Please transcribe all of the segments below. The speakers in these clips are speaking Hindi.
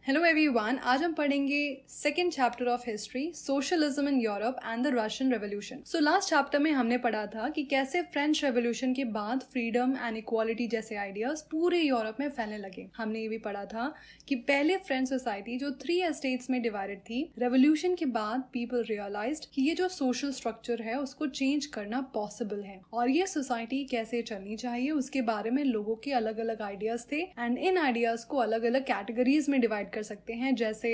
हेलो एवरीवन, आज हम पढ़ेंगे second chapter of history, socialism in Europe and the Russian revolution. So last chapter में हमने पढ़ा था कि कैसे फ्रेंच रेवोल्यूशन के बाद फ्रीडम एंड इक्वालिटी जैसे आइडियाज पूरे यूरोप में फैलने लगे। हमने ये भी पढ़ा था कि पहले फ्रेंच सोसाइटी जो 3 एस्टेट्स में डिवाइडेड थी, रेवोल्यूशन के बाद पीपल रियलाइज्ड कि ये जो सोशल स्ट्रक्चर है उसको चेंज करना पॉसिबल है और ये सोसाइटी कैसे चलनी चाहिए उसके बारे में लोगों के अलग अलग आइडियाज थे एंड इन आइडियाज को अलग अलग कैटेगरीज में डिवाइड कर सकते हैं, जैसे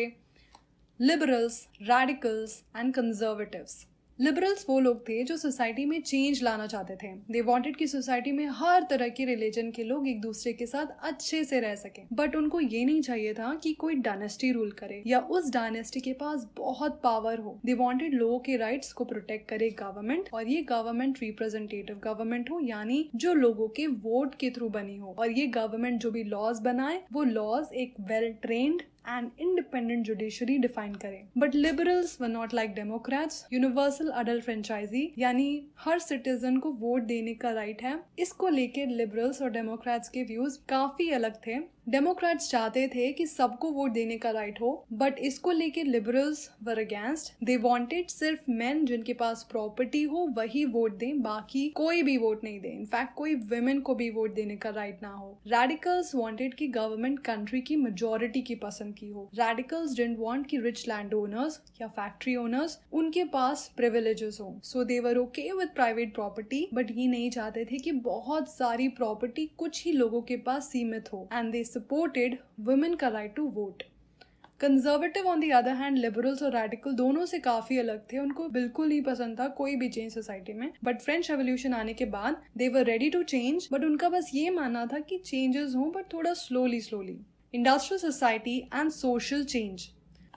liberals, radicals and conservatives. Liberals वो लोग थे जो सोसाइटी में चेंज लाना चाहते थे। दे वांटेड कि सोसाइटी में हर तरह के रिलीजन के लोग एक दूसरे के साथ अच्छे से रह सकें, बट उनको ये नहीं चाहिए था कि कोई डायनेस्टी रूल करे या उस डायनेस्टी के पास बहुत पावर हो। दे वांटेड लोगों के राइट्स को प्रोटेक्ट करे गवर्नमेंट, और ये गवर्नमेंट रिप्रेजेंटेटिव गवर्नमेंट हो, यानी जो लोगों के वोट के थ्रू बनी हो, और ये गवर्नमेंट जो भी लॉज बनाए वो लॉज एक well trained and independent judiciary define करें। But liberals were not like democrats, universal adult franchisee, यानी हर सिटीजन को वोट देने का राइट है। इसको लेके लिबरल्स और डेमोक्रेट्स के व्यूज काफी अलग थे। डेमोक्रेट्स चाहते थे कि सबको वोट देने का राइट हो, बट इसको लेके liberals were against. They wanted सिर्फ मेन जिनके पास प्रॉपर्टी हो वही वोट दें, बाकी कोई भी वोट नहीं दे। इनफैक्ट कोई वुमेन को भी वोट देने का राइट ना हो। रेडिकल्स वांटेड कि गवर्नमेंट कंट्री की मेजोरिटी की पसंद की हो। रेडिकल्स डिडंट वांट कि रिच लैंड ओनर्स या फैक्ट्री ओनर्स उनके पास प्रिविलेजेस हो। So they were okay with private property, but ये नहीं चाहते थे कि बहुत सारी प्रॉपर्टी कुछ ही लोगों के पास सीमित हो। एंड दे सपोर्टेड वुमेन का right to vote. Conservative on the other hand, liberals और रेडिकल दोनों से काफी अलग थे। उनको बिल्कुल नहीं पसंद था कोई भी चेंज सोसाइटी में, बट फ्रेंच रेवोल्यूशन आने के बाद they were ready to change, but उनका बस ये मानना था कि चेंजेस हों बट थोड़ा slowly. Industrial society and social change,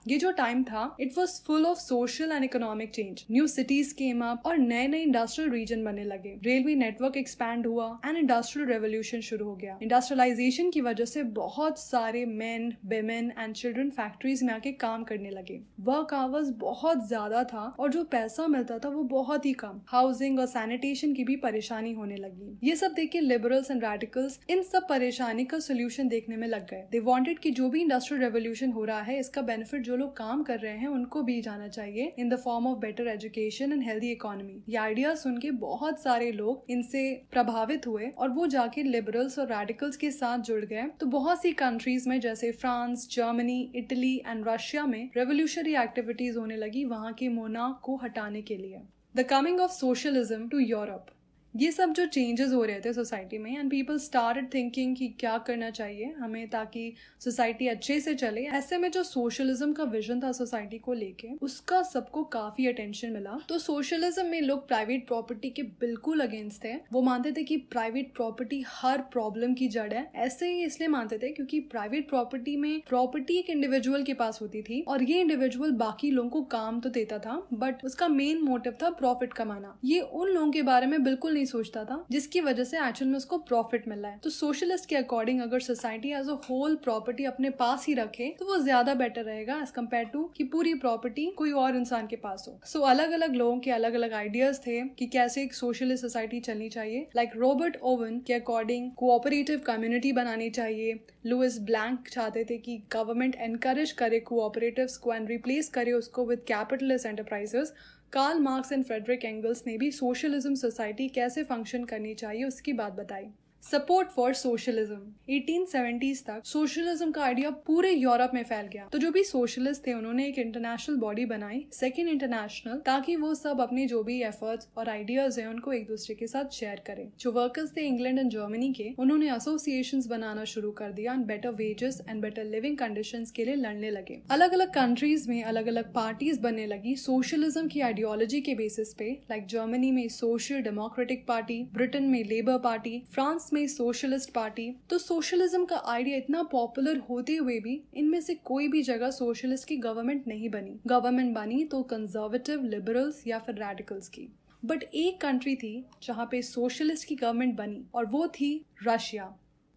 ये जो टाइम था it was full of social and economic change. New cities came up और नए नए इंडस्ट्रियल रीजन बनने लगे। रेलवे नेटवर्क एक्सपैंड हुआ एंड इंडस्ट्रियल रेवोल्यूशन शुरू हो गया। इंडस्ट्रियलाइजेशन की वजह से बहुत सारे main, women and children factories में आके काम करने लगे। वर्क आवर्स बहुत ज्यादा था और जो पैसा मिलता था वो बहुत ही कम। हाउसिंग और सैनिटेशन की भी परेशानी होने लगी। ये सब देख के लिबरल्स एंड रेडिकल्स इन सब परेशानी का सोल्यूशन देखने में लग गए। दे वांटेड कि जो भी इंडस्ट्रियल रेवोल्यूशन हो रहा है इसका बेनिफिट जो लोग काम कर रहे हैं उनको भी जाना चाहिए in the form of better education and healthy economy. ये आइडिया सुन के बहुत सारे लोग इनसे प्रभावित हुए और वो जाके लिबरल्स और रेडिकल्स के साथ जुड़ गए। तो बहुत सी कंट्रीज में जैसे France, Germany, Italy and Russia में रेवोल्यूशनरी एक्टिविटीज होने लगी वहां के मोनार्क को हटाने के लिए। The coming of socialism to Europe, ये सब जो चेंजेस हो रहे थे सोसाइटी में एंड पीपल स्टार्टेड थिंकिंग कि क्या करना चाहिए हमें ताकि सोसाइटी अच्छे से चले। ऐसे में जो सोशलिज्म का विजन था सोसाइटी को लेके उसका सबको काफी अटेंशन मिला। तो सोशलिज्म में लोग प्राइवेट प्रॉपर्टी के बिल्कुल अगेंस्ट थे। वो मानते थे कि प्राइवेट प्रॉपर्टी हर प्रॉब्लम की जड़ है। ऐसे ही इसलिए मानते थे क्योंकि प्राइवेट प्रॉपर्टी में प्रॉपर्टी एक इंडिविजुअल के पास होती थी और ये इंडिविजुअल बाकी लोगों को काम तो देता था बट उसका मेन मोटिव था प्रॉफिट कमाना। ये उन लोगों के बारे में बिल्कुल सोचता था जिसकी वजह से एक्चुअल में उसको प्रॉफिट मिल रहा है। तो सोशलिस्ट के अकॉर्डिंग अगर society as a whole property अपने पास ही रखे तो वो ज्यादा बेटर रहेगा एज कम्पेयर टू कि पूरी प्रॉपर्टी कोई और इंसान के पास हो। सो अलग अलग लोगों के अलग अलग आइडियाज थे कि कैसे एक सोशलिस्ट सोसाइटी चलनी चाहिए। लाइक रॉबर्ट ओवन के अकॉर्डिंग कोऑपरेटिव कम्युनिटी बनानी चाहिए। लुइस ब्लैंक चाहते थे कि गवर्नमेंट एनकरेज करे कोऑपरेटिव्स को एंड रिप्लेस करे उसको with capitalist enterprises. Karl Marx and Friedrich Engels ने भी सोशलिज्म सोसाइटी कैसे फंक्शन करनी चाहिए उसकी बात बताई। सपोर्ट फॉर सोशलिज्म, 1870s तक सोशलिज्म का आइडिया पूरे यूरोप में फैल गया। तो जो भी सोशलिस्ट थे उन्होंने एक इंटरनेशनल बॉडी बनाई, सेकेंड इंटरनेशनल, ताकि वो सब अपने जो भी एफर्ट्स और आइडियाज हैं उनको एक दूसरे के साथ शेयर करें। जो वर्कर्स थे इंग्लैंड एंड जर्मनी के, उन्होंने एसोसिएशंस बनाना शुरू कर दिया and better wages and better living conditions के लिए लड़ने लगे। अलग अलग कंट्रीज में अलग अलग पार्टीज बनने लगी सोशलिज्म की आइडियोलॉजी के बेसिस पे। लाइक जर्मनी में सोशल डेमोक्रेटिक पार्टी, ब्रिटेन में लेबर पार्टी, फ्रांस में सोशलिस्ट पार्टी। तो सोशलिज्म का आइडिया इतना पॉपुलर होते हुए भी इनमें से कोई भी जगह सोशलिस्ट की गवर्नमेंट नहीं बनी। गवर्नमेंट बनी तो कंजर्वेटिव, लिबरल्स या फिर रेडिकल्स की। बट एक कंट्री थी जहां पे सोशलिस्ट की गवर्नमेंट बनी और वो थी रशिया।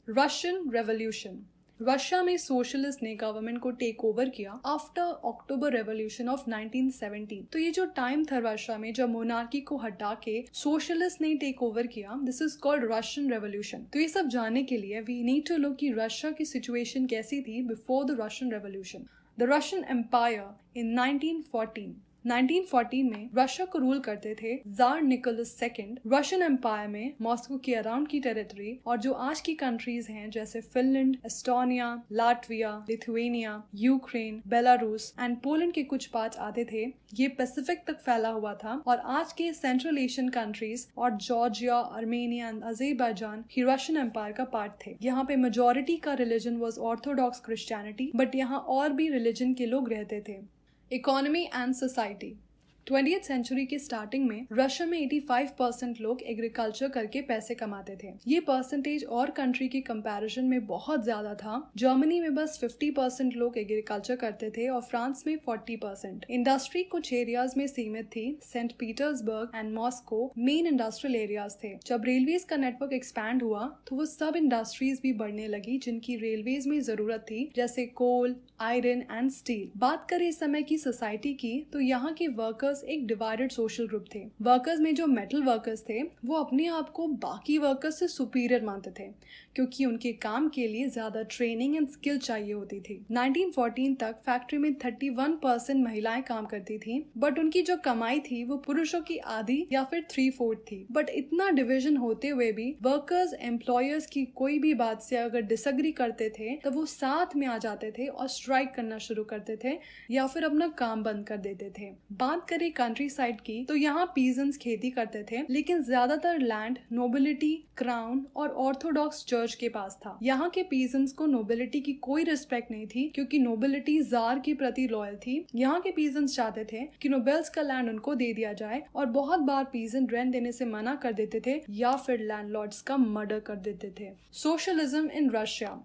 रशियन रेवोल्यूशन, रशिया में सोशलिस्ट ने गवर्नमेंट को टेक ओवर किया आफ्टर अक्टूबर रेवोल्यूशन ऑफ 1917। तो ये जो टाइम था रशिया में जब मोनार्की को हटा के सोशलिस्ट ने टेक ओवर किया, this is called Russian revolution. तो ये सब जानने के लिए वी नीड टू लुक कि रशिया की सिचुएशन कैसी थी before the Russian revolution. The Russian empire in 1914 में रशिया को रूल करते थे tsar Nicholas second. Russian empire में मॉस्को के अराउंड की टेरिटरी और जो आज की कंट्रीज हैं जैसे Finland, Estonia, Latvia, Lithuania, Ukraine, Belarus and Poland के कुछ पार्ट्स आते थे, ये पैसिफिक तक फैला हुआ था। और आज के सेंट्रल एशियन कंट्रीज और जॉर्जिया, आर्मेनिया एंड अज़रबैजान ही रशियन एम्पायर का पार्ट थे। यहाँ पे मेजोरिटी का religion was Orthodox Christianity, but यहाँ और भी रिलीजन के लोग रहते थे। Economy and society. 20th century के स्टार्टिंग में रशिया में 85% लोग एग्रीकल्चर करके पैसे कमाते थे। ये परसेंटेज और कंट्री के कंपैरिजन में बहुत ज्यादा था। जर्मनी में बस 50% लोग एग्रीकल्चर करते थे और फ्रांस में 40%। इंडस्ट्री कुछ एरियाज में सीमित थी। Saint Petersburg and Moscow main industrial areas थे। जब रेलवेज का नेटवर्क एक्सपैंड हुआ तो वो सब इंडस्ट्रीज भी बढ़ने लगी जिनकी रेलवेज में जरूरत थी, जैसे कोल, आयरन एंड स्टील। बात करें इस समय की सोसाइटी की तो यहाँ के वर्कर्स एक डिवाइडेड सोशल ग्रुप थे। वर्कर्स में जो मेटल वर्कर्स थे वो अपने आप को बाकी वर्कर्स से सुपीरियर मानते थे क्योंकि उनके काम के लिए ज्यादा ट्रेनिंग एंड स्किल चाहिए होती थी। 1914 तक फैक्ट्री में 31% महिलाएं काम करती थी, बट उनकी जो कमाई थी वो पुरुषों की आधी या फिर 3/4 थी। बट इतना डिवीजन होते हुए भी वर्कर्स एम्प्लॉयर्स की कोई भी बात से अगर डिसएग्री करते थे तो वो साथ में आ जाते थे और स्ट्राइक करना शुरू करते थे या फिर अपना काम बंद कर देते थे। बात करें कंट्री साइड की तो यहाँ पीजेंट्स खेती करते थे, लेकिन ज्यादातर लैंड नोबिलिटी, क्राउन और ऑर्थोडॉक्स चर्च के पास था। यहाँ के पीजेंट्स को नोबिलिटी की कोई रिस्पेक्ट नहीं थी क्योंकि नोबिलिटी जार के प्रति लॉयल थी। यहाँ के पीजेंट्स चाहते थे कि नोबेल्स का लैंड उनको दे दिया जाए और बहुत बार पीजेंट रेंट देने से मना कर देते थे या फिर लैंडलॉर्ड्स का मर्डर कर देते थे। Socialism in Russia.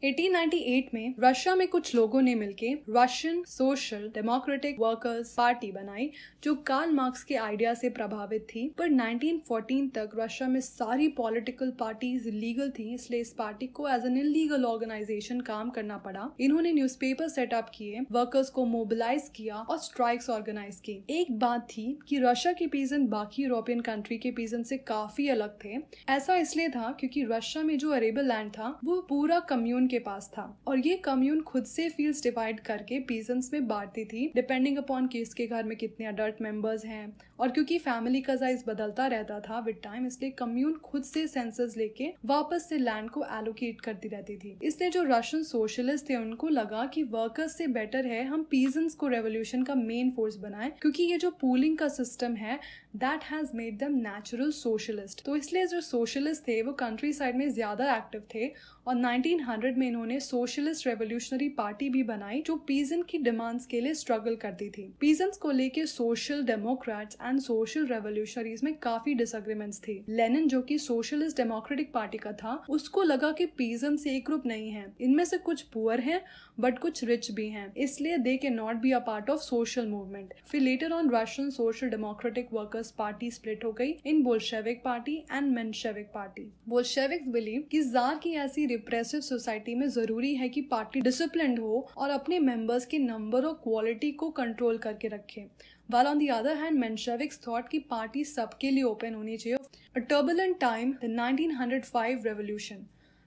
1898 में रशिया में कुछ लोगों ने मिलके Russian social democratic workers party बनाई जो कार्ल मार्क्स के आइडिया से प्रभावित थी। पर 1914 तक रशिया में सारी पॉलिटिकल पार्टीज इलीगल थी, इसलिए इस पार्टी को एज एन इलीगल ऑर्गेनाइजेशन काम करना पड़ा। इन्होंने न्यूज़पेपर सेटअप किए, वर्कर्स को मोबिलाइज किया और स्ट्राइक्स ऑर्गेनाइज की। एक बात थी कि रशिया के पीजेंट बाकी यूरोपियन कंट्री के पीजेंट से काफी अलग थे। ऐसा इसलिए था क्योंकि रशिया में जो अरेबल लैंड था वो पूरा कम्यून के पास था और ये कम्यून खुद से फील्ड्स डिवाइड करके पीजेंट्स में बांटती थी डिपेंडिंग अपॉन किसके घर में कितने अडल्ट मेंबर्स हैं। और क्योंकि फैमिली का साइज बदलता रहता था विद टाइम, इसलिए कम्यून खुद से सेंसस लेके वापस से लैंड को एलोकेट करती रहती थी। इसलिए जो रशियन सोशलिस्ट थे उनको लगा कि वर्कर्स से बेटर है हम पीजेंट्स को रेवोल्यूशन का मेन फोर्स बनाएं, क्योंकि ये जो पूलिंग का सिस्टम है that has made them natural socialist. तो इसलिए जो सोशलिस्ट थे वो कंट्री साइड में ज्यादा एक्टिव थे और 1900 में इन्होंने सोशलिस्ट रेवोल्यूशनरी पार्टी भी बनाई जो पीजेंट की डिमांड्स के लिए स्ट्रगल करती थी। पीजेंट्स को लेके social Democrats and social revolutionaries में काफी डिसएग्रीमेंट्स थी। लेनिन जो कि सोशलिस्ट डेमोक्रेटिक पार्टी का था, उसको लगा कि पीजेंट्स एक ग्रुप नहीं है, इनमें से कुछ पुअर हैं बट कुछ रिच भी हैं, इसलिए they can not be a part of social movement. फिर later on Russian social democratic workers party split हो गई in Bolshevik party and Menshevik party. Bolsheviks believe कि जार की ऐसी रिप्रेसिव सोसाइटी में जरूरी है कि पार्टी डिसिप्लिन्ड हो और अपने मेंबर्स के नंबर और क्वालिटी को कंट्रोल करके रखे। While on the other hand, Mensheviks thought कि पार्टी सबके लिए ओपन होनी चाहिए। A turbulent time, the 1905 revolution.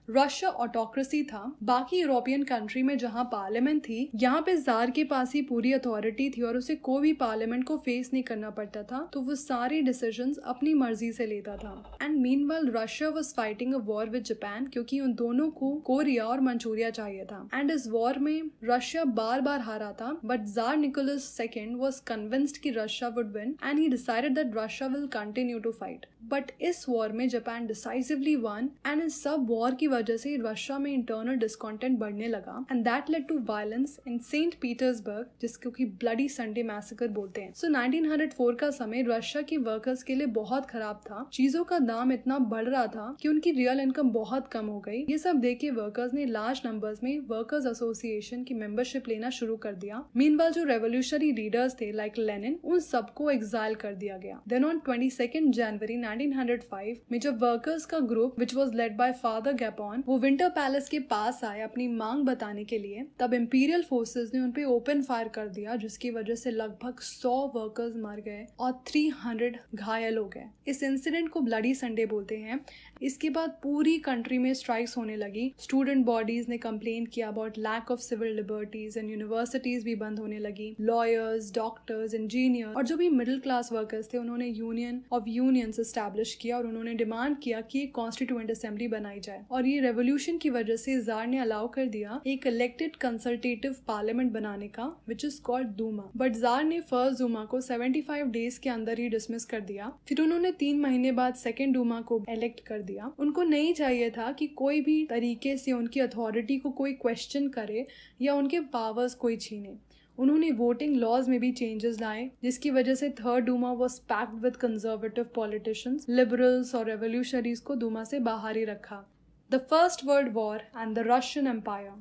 Russia autocracy था। बाकी यूरोपियन कंट्री में जहाँ पार्लियामेंट थी, यहाँ पे जार के पास ही पूरी अथॉरिटी थी और उसे कोई भी पार्लियामेंट को फेस नहीं करना पड़ता था, तो वो सारे डिसीजंस अपनी मर्जी से लेता था। And meanwhile Russia was fighting a war with Japan क्योंकि उन दोनों को कोरिया और मंचूरिया चाहिए था। एंड इस वॉर में रशिया बार बार हारा था, but tsar Nicholas second was convinced कि Russia would win and he decided that Russia will continue to fight. But इस वॉर में जापान डिसाइसिवली वन एंड इस सब वॉर की वजह से रशिया में इंटरनल डिस्कॉन्टेंट बढ़ने लगा and that led to violence in Saint Petersburg, जिसको कि ब्लडी संडे मैसेकर बोलते हैं। सो 1904 का समय रशिया के वर्कर्स के लिए बहुत खराब था। चीजों का दाम इतना बढ़ रहा था कि उनकी रियल इनकम बहुत कम हो गई। ये सब देख के वर्कर्स ने लार्ज नंबर्स में वर्कर्स एसोसिएशन की मेंबरशिप लेना शुरू कर दिया। मीनवाइल जो रेवोल्यूशनरी लीडर्स थे लाइक लेनिन, उन सबको एग्जाइल कर दिया गया। देन ऑन 22 जनवरी 1905 में जब वर्कर्स का group which was led by father upon वो विंटर पैलेस के पास आए अपनी मांग बताने के लिए, तब इंपीरियल फोर्सेस ने उन पे ओपन फायर कर दिया, जिसकी वजह से लगभग 100 वर्कर्स मर गए और 300 घायल हो गए। इस इंसिडेंट को ब्लडी संडे बोलते हैं। इसके बाद पूरी कंट्री में स्ट्राइक्स होने लगी। स्टूडेंट बॉडीज ने कंप्लेन किया about lack of civil liberties and universities भी बंद होने लगी। लॉयर्स, डॉक्टर्स, इंजीनियर और जो भी मिडिल क्लास वर्कर्स थे उन्होंने यूनियन ऑफ यूनियंस एस्टैब्लिश किया और उन्होंने डिमांड किया कि एक कॉन्स्टिट्यूएंट असेंबली बनाई जाए। और ये रेवोल्यूशन की वजह से जार ने अलाउ कर दिया एक इलेक्टेड कंसल्टेटिव पार्लियामेंट बनाने का, which is called Duma. But tsar ने फर्स्ट दूमा को 75 डेज के अंदर ही डिसमिस कर दिया। फिर उन्होंने 3 महीने बाद सेकेंड दूमा को इलेक्ट कर दिया। उनको नहीं चाहिए था कि कोई भी तरीके से उनकी अथॉरिटी को कोई क्वेश्चन करे या उनके पावर्स कोई छीने। उन्होंने वोटिंग लॉज में भी चेंजेस लाए, जिसकी वजह से third Duma was packed with conservative politicians, liberals और रेवोल्यूशनरीज को डूमा से बाहर ही रखा। The First World War and the Russian empire.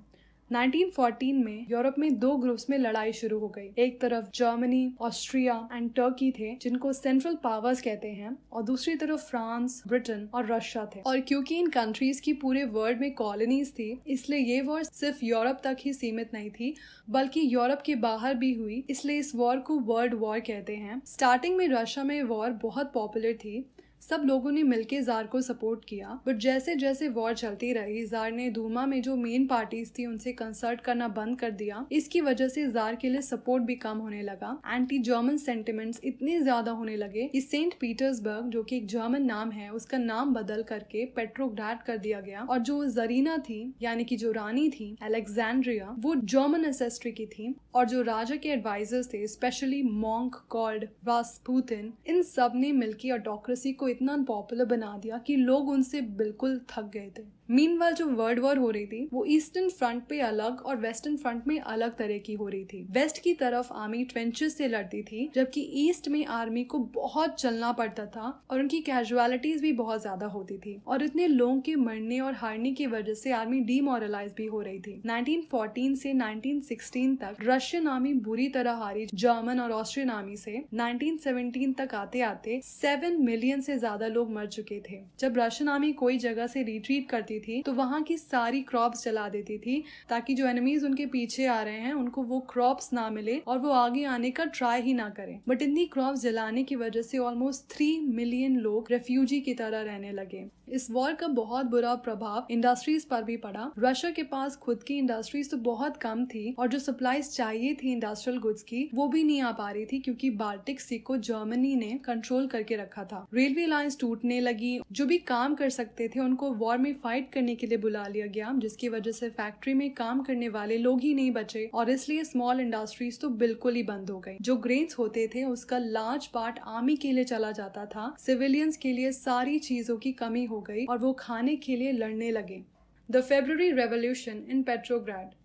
1914 में यूरोप में 2 ग्रुप्स में लड़ाई शुरू हो गई। एक तरफ जर्मनी, ऑस्ट्रिया एंड टर्की थे, जिनको सेंट्रल पावर्स कहते हैं, और दूसरी तरफ फ्रांस, ब्रिटेन और रशिया थे। और क्योंकि इन कंट्रीज की पूरे वर्ल्ड में कॉलोनीज थी, इसलिए ये वॉर सिर्फ यूरोप तक ही सीमित नहीं थी, बल्कि यूरोप के बाहर भी हुई। इसलिए इस वॉर को वर्ल्ड वॉर कहते हैं। स्टार्टिंग में रशिया में वॉर बहुत पॉपुलर थी, सब लोगों ने मिलकर जार को सपोर्ट किया। बट जैसे जैसे वॉर चलती रही, जार ने दूमा में जो मेन पार्टीज थी उनसे कंसल्ट करना बंद कर दिया। इसकी वजह से जार के लिए सपोर्ट भी कम होने लगा। एंटी जर्मन सेंटिमेंट्स इतने ज्यादा होने लगे कि सेंट पीटर्सबर्ग, जो कि एक जर्मन नाम है, उसका नाम बदल करके पेट्रोग्राड कर दिया गया। और जो जरीना थी, यानी कि जो रानी थी अलेक्जेंड्रिया, वो जर्मन एंसेस्ट्री की थी। और जो राजा के एडवाइजर्स थे, स्पेशली मॉन्क कॉल्ड रास्पुतिन, इन सब ने मिलकर ऑटोक्रेसी को इतना पॉपुलर बना दिया कि लोग उनसे बिल्कुल थक गए थे। मीनवाइल जो वर्ल्ड वॉर हो रही थी वो ईस्टर्न फ्रंट पे अलग और वेस्टर्न फ्रंट में अलग तरह की हो रही थी। वेस्ट की तरफ आर्मी ट्रेंचेस से लड़ती थी, जबकि ईस्ट में आर्मी को बहुत चलना पड़ता था और उनकी कैजुअलिटीज भी बहुत ज्यादा होती थी। और इतने लोगों के मरने और हारने की वजह से आर्मी डीमोरलाइज भी हो रही थी। 1914 से 1916 तक रशियन आर्मी बुरी तरह हारी जर्मन और ऑस्ट्रियन आर्मी से। 1917 तक आते आते 7 मिलियन से ज्यादा लोग मर चुके थे। जब रशियन आर्मी कोई जगह से रिट्रीट करती थी तो वहां की सारी क्रॉप्स जला देती थी, ताकि जो एनिमीज उनके पीछे आ रहे हैं उनको वो क्रॉप्स ना मिले और वो आगे आने का ट्राई ही ना करें। बट इतनी क्रॉप्स जलाने की वजह से ऑलमोस्ट 3 मिलियन लोग रेफ्यूजी की तरह रहने लगे। इस वॉर का बहुत बुरा प्रभाव इंडस्ट्रीज पर भी पड़ा। रशिया के पास खुद की इंडस्ट्रीज तो बहुत कम थी और जो सप्लाईज चाहिए थी इंडस्ट्रियल गुड्स की, वो भी नहीं आ पा रही थी, क्योंकि बाल्टिक सी को जर्मनी ने कंट्रोल करके रखा था। रेलवे लाइंस टूटने लगी। जो भी काम कर सकते थे उनको वॉर में फाइट करने के लिए बुला लिया गया, जिसकी वजह से फैक्ट्री में काम करने वाले लोग ही नहीं बचे और इसलिए स्मॉल इंडस्ट्रीज तो बिल्कुल ही बंद हो गई। जो ग्रेन्स होते थे उसका लार्ज पार्ट आर्मी के लिए चला जाता था। सिविलियंस के लिए सारी चीजों की कमी हो गई और वो खाने के लिए लड़ने लगे। The February revolution in Petrograd.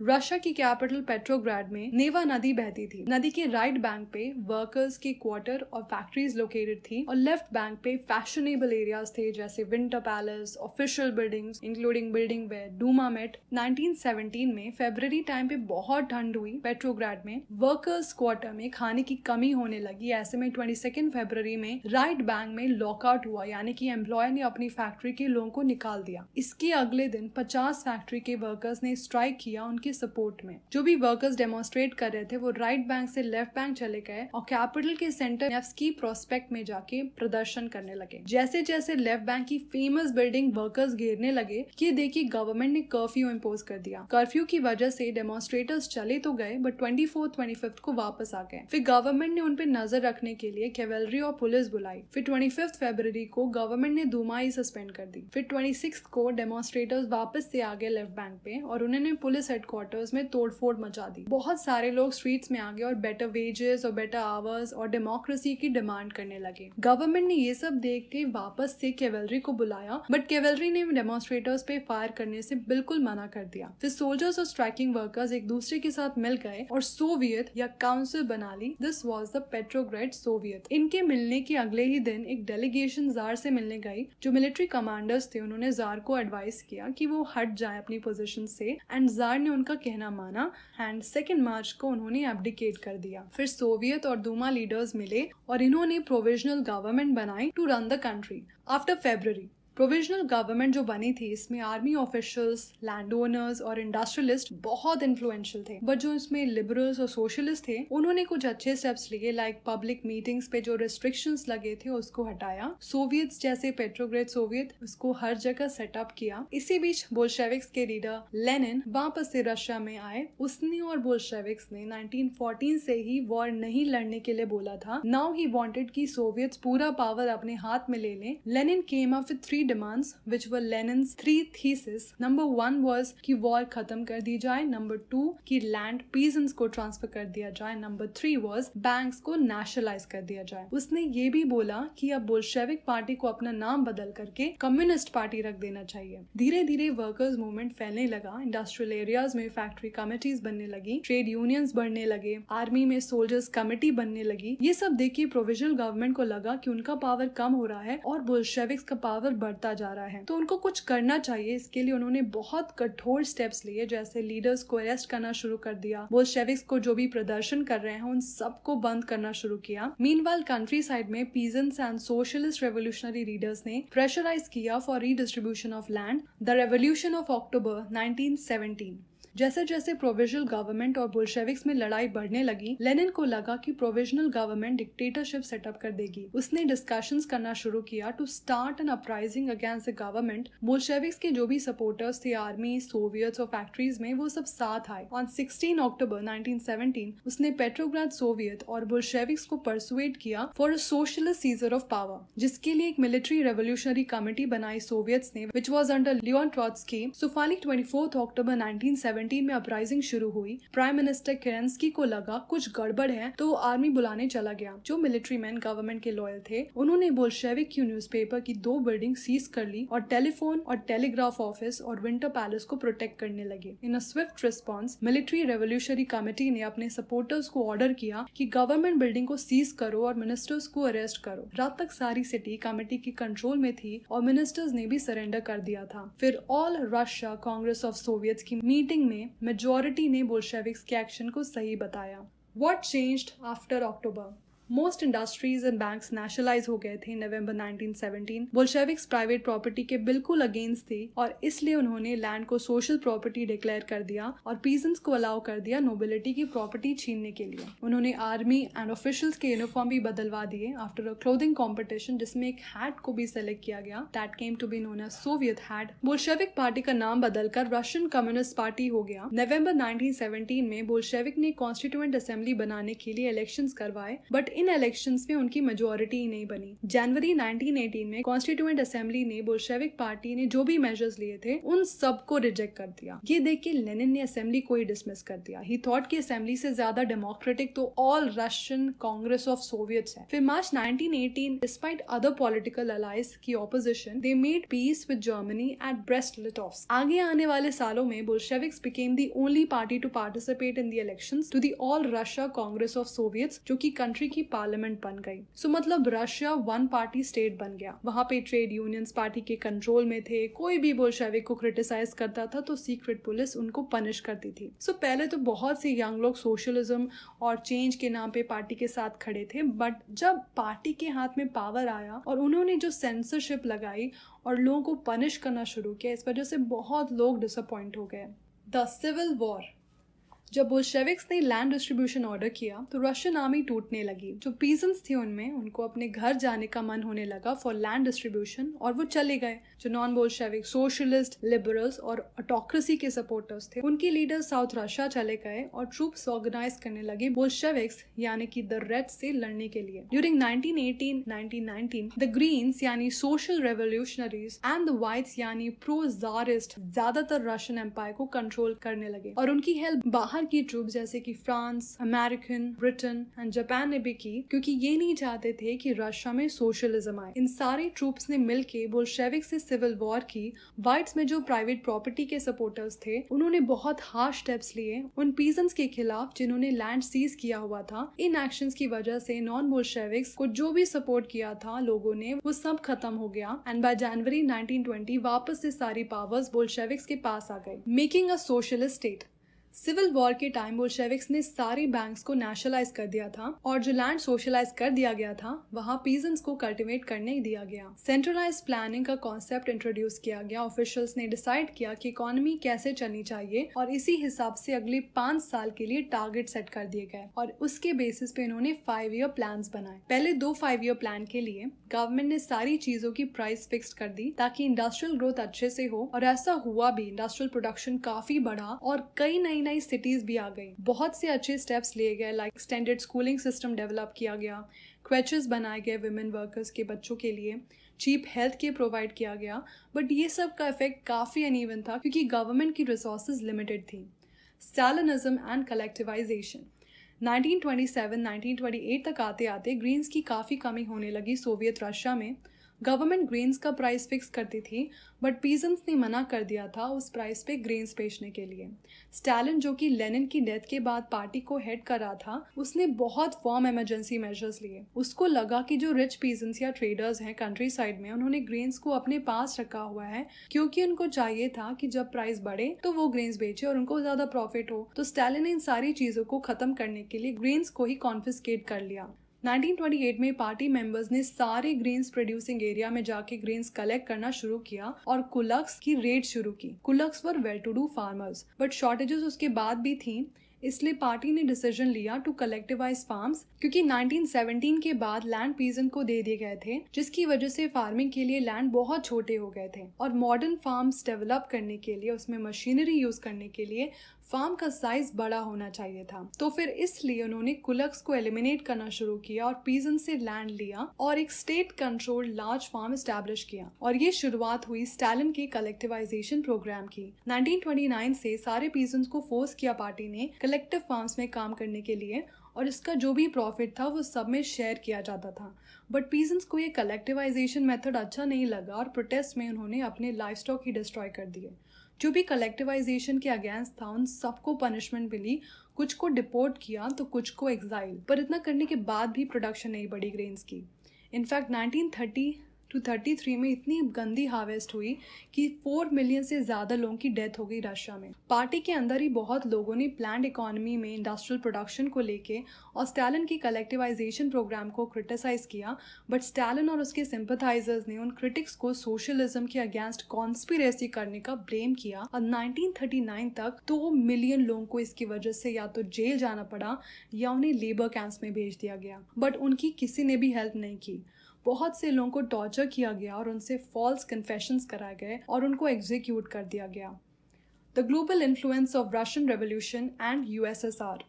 Russia की कैपिटल पेट्रोग्राड में नेवा नदी बहती थी। नदी के राइट बैंक पे वर्कर्स के क्वार्टर और फैक्ट्रीज लोकेटेड थी और लेफ्ट बैंक पे फैशनेबल एरियाज थे, जैसे Winter Palace, official buildings including building where Duma met. 1917 में फरवरी टाइम पे बहुत ठंड हुई पेट्रोग्राड में। वर्कर्स क्वार्टर में खाने की कमी होने लगी। ऐसे में 22 फरवरी में राइट बैंक में लॉकआउट हुआ, यानी कि एम्प्लॉयर ने अपनी फैक्ट्री के लोगों को निकाल दिया। इसके अगले दिन 50 फैक्ट्री के वर्कर्स ने स्ट्राइक किया उनके सपोर्ट में। जो भी वर्कर्स डेमोन्स्ट्रेट कर रहे थे वो राइट बैंक से लेफ्ट बैंक चले गए और कैपिटल के सेंटर नेव्स्की प्रोस्पेक्ट में जाके प्रदर्शन करने लगे। जैसे जैसे लेफ्ट बैंक की फेमस बिल्डिंग वर्कर्स घेरने लगे कि देखिए गवर्नमेंट ने कर्फ्यू इम्पोज कर दिया। कर्फ्यू की वजह से डेमोन्स्ट्रेटर्स चले तो गए, बट 24th 25th को वापस आ गए। फिर गवर्नमेंट ने उन पे नजर रखने के लिए कैवेलरी और पुलिस बुलाई। फिर 25 फरवरी को गवर्नमेंट ने दूमा ही सस्पेंड कर दी। फिर 26 को डेमोन्स्ट्रेटर्स वापस से आ गए लेफ्ट बैंक पे और उन्होंने पुलिस हेडक्वार्टर्स में तोड़फोड़ मचा दी। बहुत सारे लोग स्ट्रीट्स में आ गए और बेटर वेजेस और बेटर आवर्स और डेमोक्रेसी की डिमांड करने लगे। गवर्नमेंट ने ये सब देख के वापस से कैवेलरी को बुलाया, बट कैवेलरी ने डेमोन्स्ट्रेटर्स पे फायर करने से बिल्कुल मना कर दिया। फिर सोल्जर्स और स्ट्राइकिंग वर्कर्स एक दूसरे के साथ मिल गए और सोवियत या काउंसिल बना ली। This was the Petrograd Soviet. इनके मिलने के अगले ही दिन एक डेलीगेशन जार से मिलने गई। जो मिलिट्री कमांडर्स थे उन्होंने जार को एडवाइस किया कि वो हट जाए अपनी पोजीशन से, एंड जार ने उनका कहना माना एंड 2 मार्च को उन्होंने एब्डिकेट कर दिया। फिर सोवियत और दूमा लीडर्स मिले और इन्होंने प्रोविजनल गवर्नमेंट बनाई to run the country. After February provisional government जो बनी थी इसमें आर्मी ऑफिशियल्स, लैंड ओनर्स और इंडस्ट्रियलिस्ट बहुत इन्फ्लुएंशियल थे, बट जो इसमें लिबरल्स और सोशलिस्ट थे उन्होंने कुछ अच्छे स्टेप्स लिए, लाइक पब्लिक मीटिंग्स पे जो रिस्ट्रिक्शंस लगे थे उसको हटाया, सोवियट्स जैसे पेट्रोग्रेड सोवियत उसको हर जगह सेटअप किया। इसी बीच बोल्शेविक्स के लीडर लेनिन वापस से रशिया में आए। उसने और बोल्शेविक्स ने 1914 से ही वॉर नहीं लड़ने के लिए बोला था। नाउ ही वांटेड कि सोवियट्स पूरा पावर अपने हाथ में ले लें। Lenin came up with 3 demands which were Lenin's 3 theses. Number 1 was कि वॉर खत्म कर दी जाए, नंबर 2 कि लैंड पीजेंट्स को ट्रांसफर कर दिया जाए, नंबर 3 was बैंक्स को नेशनलाइज कर दिया जाए। उसने ये भी बोला कि अब बोल्शेविक पार्टी को अपना नाम बदल करके कम्युनिस्ट पार्टी रख देना चाहिए। धीरे धीरे वर्कर्स मूवमेंट फैलने लगा, इंडस्ट्रियल एरियाज में फैक्ट्री कमिटीज बनने लगी, ट्रेड यूनियंस बढ़ने लगे, आर्मी में सोल्जर्स कमिटी बनने लगी। ये सब देखिए प्रोविजनल गवर्नमेंट को लगा कि उनका पावर कम हो रहा है और बोल्शेविक्स का पावर बढ़ता जा रहा है, तो उनको कुछ करना चाहिए। इसके लिए उन्होंने बहुत कठोर स्टेप्स लिए, जैसे लीडर्स को अरेस्ट करना शुरू कर दिया, बोल्शेविक्स को जो भी प्रदर्शन कर रहे हैं उन सबको बंद करना शुरू किया। मीनवाइल कंट्री साइड में peasants and socialist revolutionary leaders ने प्रेशराइज किया for redistribution of land, the revolution of October 1917। जैसे जैसे प्रोविजनल गवर्नमेंट और बोल्शेविक्स में लड़ाई बढ़ने लगी, लेनिन को लगा कि प्रोविजनल गवर्नमेंट डिक्टेटरशिप सेटअप कर देगी। उसने डिस्कशंस करना शुरू किया to start an uprising against the government. Bolsheviks के जो भी सपोर्टर्स थे आर्मी, सोवियट्स और फैक्ट्रीज में, वो सब साथ आए। ऑन 16 अक्टूबर 1917 उसने पेट्रोग्राड सोवियत और बोल्शेविक्स को परसुएट किया for a socialist seizure of power, जिसके लिए एक मिलिट्री रेवोल्यूशनरी कमिटी बनाई सोवियट्स ने, which was under Leon Trotsky. So finally 24 अक्टूबर 1917 में अपराइजिंग शुरू हुई। प्राइम मिनिस्टर केरेंस्की को लगा कुछ गड़बड़ है, तो आर्मी बुलाने चला गया। जो मिलिट्री मैन गवर्नमेंट के लॉयल थे उन्होंने बोल्शेविक की न्यूज़पेपर की 2 बिल्डिंग सीज कर ली और टेलीफोन और टेलीग्राफ ऑफिस और विंटर पैलेस को प्रोटेक्ट करने लगे। In a swift response military revolutionary committee ने अपने सपोर्टर्स को ऑर्डर किया कि गवर्नमेंट बिल्डिंग को सीज करो और मिनिस्टर्स को अरेस्ट करो। रात तक सारी सिटी कमेटी के कंट्रोल में थी और मिनिस्टर्स ने भी सरेंडर कर दिया था। फिर all Russia Congress of Soviets की मीटिंग में मेजॉरिटी ने बोल्शेविक्स के एक्शन को सही बताया। What changed after October? Most industries and banks nationalise हो गए थे नवंबर 1917। बोल्शेविक्स प्राइवेट प्रॉपर्टी के बिल्कुल अगेंस्ट थे और इसलिए उन्होंने लैंड को सोशल प्रॉपर्टी डिक्लेयर कर दिया और पीजेंट्स को अलाउ कर दिया नोबिलिटी की प्रॉपर्टी छीनने के लिए। उन्होंने आर्मी एंड ऑफिशियल्स के यूनिफॉर्म भी बदलवा दिए आफ्टर अ क्लोथिंग कॉम्पिटिशन, जिसमें एक हैट को भी सेलेक्ट किया गया, that came to be known as Soviet hat. Bolshevik party का नाम बदलकर रशियन कम्युनिस्ट पार्टी हो गया। नवंबर 1917 में बोल्शेविक ने कॉन्स्टिट्यूएंट असेंबली बनाने के लिए इलेक्शंस करवाए, बट इन इलेक्शंस में उनकी मेजॉरिटी ही नहीं बनी। जनवरी 1918 में कॉन्स्टिट्यूएंट असेंबली ने बोल्शेविक पार्टी ने जो भी मेजर्स लिए थे उन सबको रिजेक्ट कर दिया। ये देख के लेनिन ने असेंबली को ही डिसमिस कर दिया। ही थॉट कि असेंबली से ज्यादा डेमोक्रेटिक तो All Russian Congress of Soviets है। फिर मार्च 1918 डिस्पाइट अदर पॉलिटिकल अलाइज की opposition they made peace with Germany at Brest-Litovsk. आगे आने वाले सालों में Bolsheviks became the only party to participate in the elections to the All Russia Congress of Soviets, जो कि कंट्री की पार्लियामेंट बन गई। सो मतलब रशिया वन पार्टी स्टेट बन गया। वहां पे ट्रेड यूनियंस पार्टी के कंट्रोल में थे। कोई भी बोल्शेविक को क्रिटिसाइज करता था तो सीक्रेट पुलिस उनको पनिश करती थी। सो पहले तो बहुत से यंग लोग सोशलिज्म और चेंज के नाम पे पार्टी के साथ खड़े थे, बट जब पार्टी के हाथ में पावर आया और उन्होंने जो सेंसरशिप लगाई और लोगों को पनिश करना शुरू किया, इस वजह से बहुत लोग डिसअपॉइंट हो गए। The civil war. जब बोल्शेविक्स ने लैंड डिस्ट्रीब्यूशन ऑर्डर किया तो रशियन आर्मी टूटने लगी। जो पीजेंट्स थे उनमें उनको अपने घर जाने का मन होने लगा फॉर लैंड डिस्ट्रीब्यूशन और वो चले गए। जो नॉन बोल्शेविक सोशलिस्ट, लिबरल्स और ऑटोक्रेसी के सपोर्टर्स थे उनके लीडर्स साउथ रशिया चले गए और ट्रूप्स ऑर्गेनाइज करने लगे बोल्शेविक्स यानी कि द रेड से लड़ने के लिए। ड्यूरिंग 1918-1919 द ग्रीन्स यानी social revolutionaries and the whites यानी प्रो ज़ारिस्ट ज्यादातर रशियन एम्पायर को कंट्रोल करने लगे और उनकी हेल्प बाहर की ट्रूप जैसे कि France, American, Britain and Japan ने भी की, क्योंकि ये नहीं चाहते थे कि रशिया में सोशलिज्म आए। इन सारी ट्रूप्स ने मिलके बोल्शेविक से सिविल वॉर की। व्हाइट्स में जो प्राइवेट प्रॉपर्टी के सपोर्टर्स थे उन्होंने बहुत हार्श स्टेप्स लिए उन पीजेंट्स के खिलाफ जिन्होंने लैंड सीज किया हुआ था। इन एक्शंस की वजह से नॉन बोल्शेविक्स को जो भी सपोर्ट किया था लोगों ने, वो सब खत्म हो गया एंड बाय जनवरी 1920 वापस से सारी पावर्स बोल्शेविक्स के पास आ गई, making a socialist state. Civil war के टाइम बोल्शेविक्स ने सारी बैंक्स को नेशनलाइज कर दिया था और जो लैंड सोशलाइज कर दिया गया था वहाँ पीजेंट्स को कल्टीवेट करने दिया गया। सेंट्रलाइज प्लानिंग का कॉन्सेप्ट इंट्रोड्यूस किया गया। ऑफिशियल्स ने डिसाइड किया कि इकोनॉमी कैसे चलनी चाहिए और इसी हिसाब से अगले 5 साल के लिए टारगेट सेट कर दिए गए और उसके बेसिस पे इन्होंने 5 ईयर प्लान बनाए। पहले 2 5 ईयर प्लान के लिए गवर्नमेंट ने सारी चीजों की प्राइस फिक्स कर दी ताकि इंडस्ट्रियल ग्रोथ अच्छे से हो और ऐसा हुआ भी। इंडस्ट्रियल प्रोडक्शन काफी बढ़ा और कई नई सिटीज भी आ गई। बहुत से अच्छे स्टेप्स लिए गए, like extended schooling system develop किया गया, क्रेचेस बनाए गए विमेन वर्कर्स के बच्चों के लिए, चीप हेल्थ केयर प्रोवाइड किया गया। बट ये सब का इफेक्ट काफी अनइवन था क्योंकि गवर्नमेंट की रिसोर्सेज लिमिटेड थी। स्टालिनिज्म एंड कलेक्टिवाइजेशन 1927-1928 तक आते आते ग्रेन्स की काफ़ी कमी होने लगी सोवियत रशिया में। गवर्नमेंट ग्रेन्स का प्राइस फिक्स करती थी बट पीजेंट्स ने मना कर दिया था उस प्राइस पे ग्रेन्स बेचने के लिए। स्टालिन, जो कि लेनिन की डेथ के बाद पार्टी को हेड कर रहा था, उसने बहुत फर्म इमरजेंसी मेजर्स लिए। उसको लगा कि जो रिच पीजेंट्स या ट्रेडर्स हैं कंट्री साइड में, उन्होंने ग्रेन्स को अपने पास रखा हुआ है क्योंकि उनको चाहिए था कि जब प्राइस बढ़े तो वो ग्रेन्स बेचे और उनको ज्यादा प्रॉफिट हो। तो स्टालिन ने इन सारी चीजों को खत्म करने के लिए ग्रेन्स को ही कॉन्फिस्केट कर लिया। 1928 में पार्टी मेंबर्स ने सारे ग्रेन्स प्रोड्यूसिंग एरिया में जाके ग्रेन्स कलेक्ट करना शुरू किया और कुलक्स की रेड शुरू की। Kulaks were well to do farmers but shortages उसके बाद भी थी, इसलिए पार्टी ने डिसीजन लिया टू कलेक्टिवाइज फार्म्स क्योंकि 1917 के बाद लैंड पीजेंट को दे दिए गए थे, जिसकी वजह से फार्मिंग के लिए लैंड बहुत छोटे हो गए थे और मॉडर्न फार्म्स डेवलप करने के लिए, उसमें मशीनरी यूज करने के लिए फार्म का साइज बड़ा होना चाहिए था। तो फिर इसलिए उन्होंने कुलक्स को एलिमिनेट करना शुरू किया और पीजेंट से लैंड लिया और एक state controlled large farm establish किया और ये शुरुआत हुई स्टालिन के कलेक्टिवाइजेशन प्रोग्राम की। 1929 से सारे पीजेंट्स को फोर्स किया पार्टी ने कलेक्टिव फार्म्स में काम करने के लिए और इसका जो भी प्रॉफिट था वो सब में शेयर किया जाता था। बट पीजेंट्स को ये कलेक्टिवाइजेशन मेथड अच्छा नहीं लगा और प्रोटेस्ट में उन्होंने अपने लाइफ स्टॉक ही डिस्ट्रॉय कर दिए। जो भी कलेक्टिवाइजेशन के अगेंस्ट था उन सबको पनिशमेंट मिली, कुछ को डिपोर्ट किया तो कुछ को एग्जाइल। पर इतना करने के बाद भी प्रोडक्शन नहीं बढ़ी ग्रेन्स की। इनफैक्ट 1930 to 33 में इतनी गंदी हार्वेस्ट हुई कि 4 मिलियन से ज़्यादा लोगों की डेथ हो गई रशिया में। पार्टी के अंदर ही बहुत लोगों ने प्लान्ड इकोनॉमी में इंडस्ट्रियल प्रोडक्शन को लेके और स्टालिन की कलेक्टिवाइजेशन प्रोग्राम को क्रिटिसाइज किया। बट स्टालिन और उसके सिंपथाइजर्स ने उन क्रिटिक्स को सोशलिज्म के अगेंस्ट कॉन्स्पिरेसी करने का ब्लेम किया और 1939 तक 2 मिलियन लोगों को इसकी वजह से या तो जेल जाना पड़ा या उन्हें लेबर कैंप्स में भेज दिया गया। बट उनकी किसी ने भी हेल्प नहीं की। बहुत से लोगों को टॉर्चर किया गया और उनसे फॉल्स कन्फेशंस कराए गए और उनको एग्जीक्यूट कर दिया गया। The global influence of Russian revolution and USSR.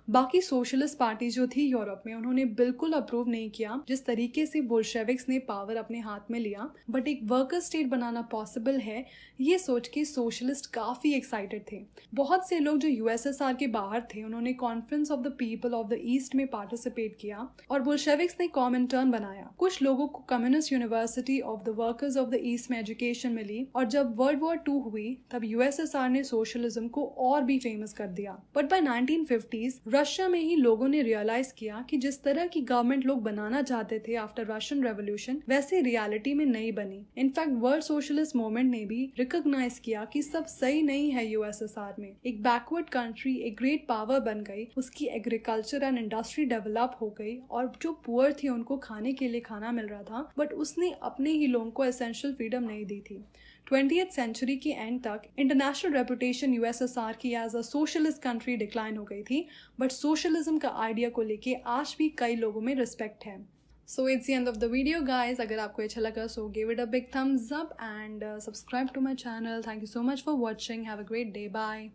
बाकी सोशलिस्ट पार्टी जो थी यूरोप में, उन्होंने बिल्कुल अप्रूव नहीं किया जिस तरीके से बोल्शेविक्स ने पावर अपने हाथ में लिया। बट एक वर्कर स्टेट बनाना पॉसिबल है ये सोच के सोशलिस्ट काफी एक्साइटेड थे। बहुत से लोग जो यूएसएसआर के बाहर थे, उन्होंने conference of the people of the east में पार्टिसिपेट किया और बोल्शेविक्स ने कॉमिंटर्न बनाया। कुछ लोगों को communist university of the workers of the east में एजुकेशन मिली और जब वर्ल्ड वॉर 2 हुई तब यूएसएसआर ने सोशलिज्म को और भी फेमस कर दिया। बट बाय 1950s रशिया में ही लोगों ने रियलाइज किया कि जिस तरह की गवर्नमेंट लोग बनाना चाहते थे आफ्टर रशियन रेवोल्यूशन, वैसे रियलिटी में नहीं बनी। इनफैक्ट वर्ल्ड सोशलिस्ट मूवमेंट ने भी रिकॉग्नाइज किया कि सब सही नहीं है। यूएसएसआर में एक बैकवर्ड कंट्री एक ग्रेट पावर बन गई, उसकी एग्रीकल्चर एंड इंडस्ट्री डेवलप हो गई और जो पुअर थे उनको खाने के लिए खाना मिल रहा था, बट उसने अपने ही लोगों को एसेंशियल फ्रीडम नहीं दी थी। 20th सेंचुरी के एंड तक इंटरनेशनल रेपुटेशन यूएसएसआर की as a socialist country decline हो गई थी, बट सोशलिज्म का आइडिया को लेके आज भी कई लोगों में रिस्पेक्ट है। So it's the end of the video guys. अगर आपको अच्छा लगा so give it a big thumbs up and subscribe to my channel. Thank you so much for watching. Have a great day. Bye.